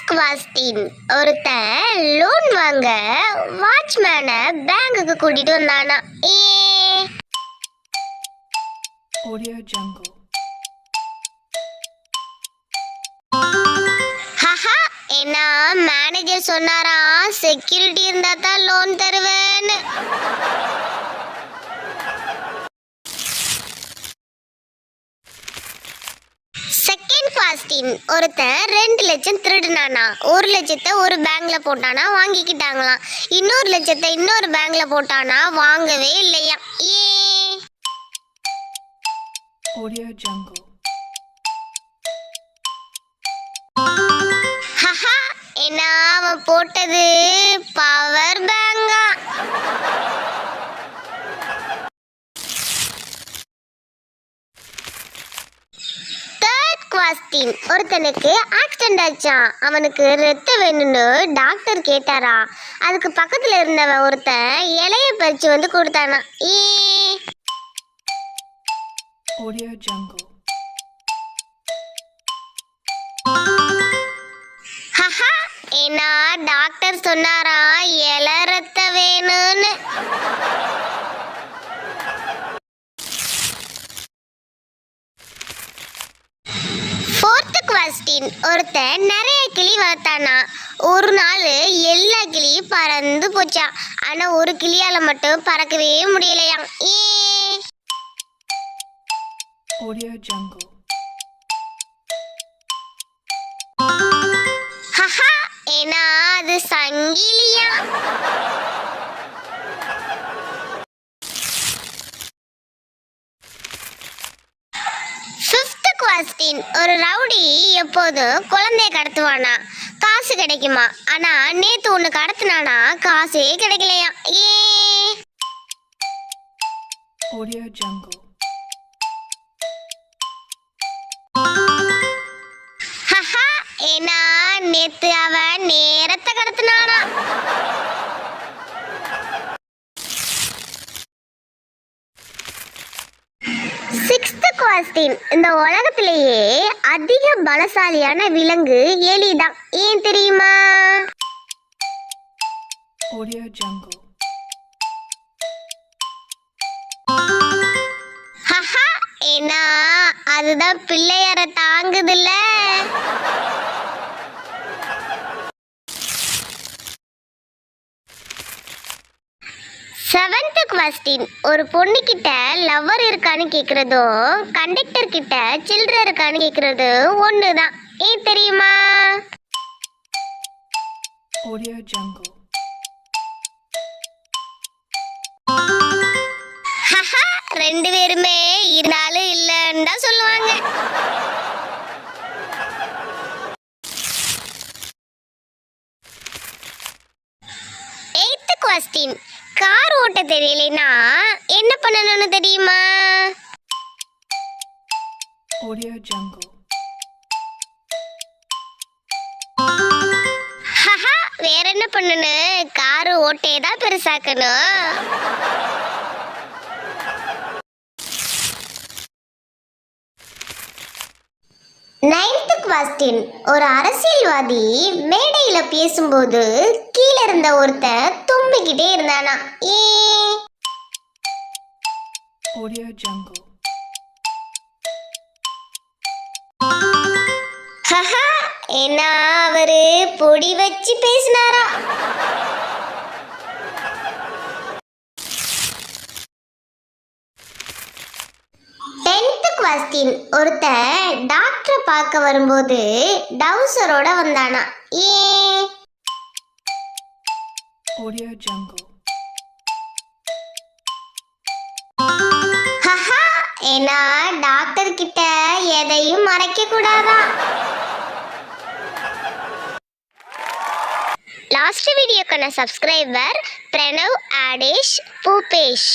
குவாஸ்டின் ஒருத்தன் லோன் வாங்க வாட்ச்மேனை பேங்குக்கு கூட்டிட்டு வந்தானா. Audio Jungle. ஹஹா, என்ன மேனேஜர் சொன்னாரா செக்யூரிட்டி இருந்தா தான் லோன் தருவேன்னு. செகண்ட் குவாஸ்டின் ஒருத்தன் 2 லட்சம் திருடுனானா. 1 லட்சத்தை ஒரு பேங்க்ல போட்டானா, வாங்கிக்கிட்டாங்களாம். இன்னொரு லட்சத்தை இன்னொரு பேங்க்ல போட்டானா, வாங்கவே இல்லையா. Audio Jungle. ஹஹா, என்ன அவன் போட்டது பவர் பேங்கா. குவாஸ்டின் ஒருத்தனுக்கு ஆக்சிடென்ட் ஆச்சான். அவனுக்கு ரத்தம் வேணும்னு டாக்டர் கேட்டாரா. அதுக்கு பக்கத்துல இருந்தவன் ஒருத்தன் இலைய பறிச்சு வந்து கொடுத்தானா. Audio Jungle. ஹஹா, ஏன்னா டாக்டர் சொன்னாரா இலை ரத்தம் வேணும்னு. குவாஸ்டின் ஒருத்தன் நிறைய கிளி வளர்த்தானா. ஒரு நாள் எல்லா கிளியும் பறந்து போச்சா. ஆனா ஒரு கிளியால மட்டும் பறக்கவே முடியலையா. Audio Jungle. ஹஹா, ஏன்னா அது சங்கிலியா. குவாஸ்டின் ஒரு ரவுடி எப்போதும் குழந்தைய கடத்துவானா. காசு கிடைக்குமா. ஆனா நேத்து ஒண்ணு கடத்துனானா, காசே கிடைக்கலையா. Audio Jungle. ஹஹா, ஏன்னா நேத்து அவன் நேரத்தை கடத்துனானா. குவாஸ்டின் இந்த உலகத்திலேயே அதிக பலசாலியான விலங்கு எலிதான். ஏன் தெரியுமா? Audio Jungle. ஹஹா, ஏன்னா அதுதான் பிள்ளையார தாங்குதுல்ல. செவன்த் குவாஸ்டின் ஒரு பொண்ணு கிட்ட லவ்வர் இருக்கான்னு கேக்குறதும் கண்டக்டர் கிட்ட சில்ட்ரன் இருக்கான்னு கேக்குறதும் ஒண்ணுதான். ஏன் தெரியுமா? Audio Jungle. ஹஹா, 2 பேருமே இருந்தாலும் இல்லன்னு தான் சொல்லுவாங்க. குவாஸ்டின் கார் ஓட்ட தெரியலனா என்ன பண்ணணும்னு தெரியுமா? Audio Jungle. ஹஹா, வேற என்ன பண்ணணும்? கார் ஓட்டே தான் பெருசாக்கணும். நைன்த் குவாஸ்டின் ஒரு அரசியல்வாதி மேடையில பேசும்போது கீழே இருந்த ஒருத்தன் தும்பிக்கிட்டே இருந்தானா. Audio Jungle. ஹஹா, ஏன்னா அவரு பொடி வச்சு பேசினாரா. குவாஸ்டின் ஒருத்தன் டாக்டரை பார்க்க வரும்போது டவுசரோட வந்தானா. Audio Jungle. ஹஹா, ஏன்னா டாக்டர் கிட்ட எதையும் மறைக்க கூடாதா. லாஸ்ட் வீடியோக்கான subscriber Pranav, Adesh, Bhupesh.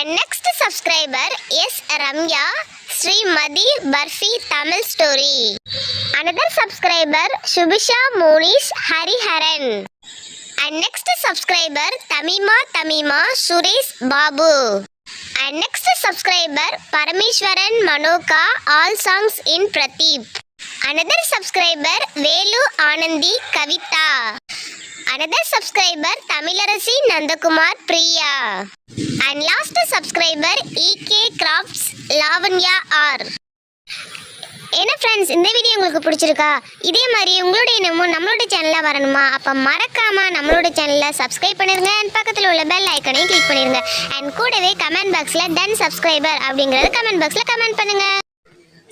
And next subscriber is Ramya, Srimadi, Barfi, Tamil Story. Another subscriber Shubisha, Monish, Hariharan. And next subscriber Tamima, Suresh, Babu. And next subscriber Parameshwaran, Manoka, all songs in Pradeep. Another subscriber Velu Anandi Kavita. Another subscriber Tamilarasi Nandakumar Priya. And last subscriber EK Crafts Lavanya R. என்ன friends, இந்த video உங்களுக்கு பிடிச்சிருக்கா? இதே மாதிரி உங்களுடைய இனமும் நம்மளோட சேனலில் வரணுமா? அப்போ மறக்காமல் நம்மளோட சேனலை சப்ஸ்கிரைப் பண்ணிடுங்க அண்ட் பக்கத்தில் உள்ள பெல் ஐக்கனையும் கிளிக் பண்ணிடுங்க. அண்ட் கூடவே கமெண்ட் பாக்ஸில் டன் சப்ஸ்கிரைபர் அப்படிங்கிறது கமெண்ட் பாக்ஸில் கமெண்ட் பண்ணுங்கள்.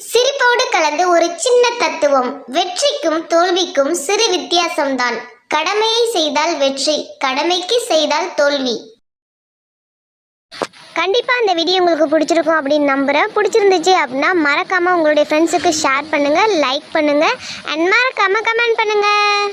சிரிப்போடு கலந்து ஒரு சின்ன தத்துவம். வெற்றிக்கும் தோல்விக்கும் சிறு வித்தியாசம்தான். கடமையை செய்தால் வெற்றி, கடமைக்கு செய்தால் தோல்வி. கண்டிப்பாக இந்த வீடியோ உங்களுக்கு பிடிச்சிருக்கும் அப்படின்னு நம்புகிறேன். பிடிச்சிருந்துச்சு அப்படின்னா மறக்காமல் உங்களுடைய ஃப்ரெண்ட்ஸுக்கு ஷேர் பண்ணுங்கள், லைக் பண்ணுங்கள் அண்ட் மறக்காமல் கமெண்ட் பண்ணுங்கள்.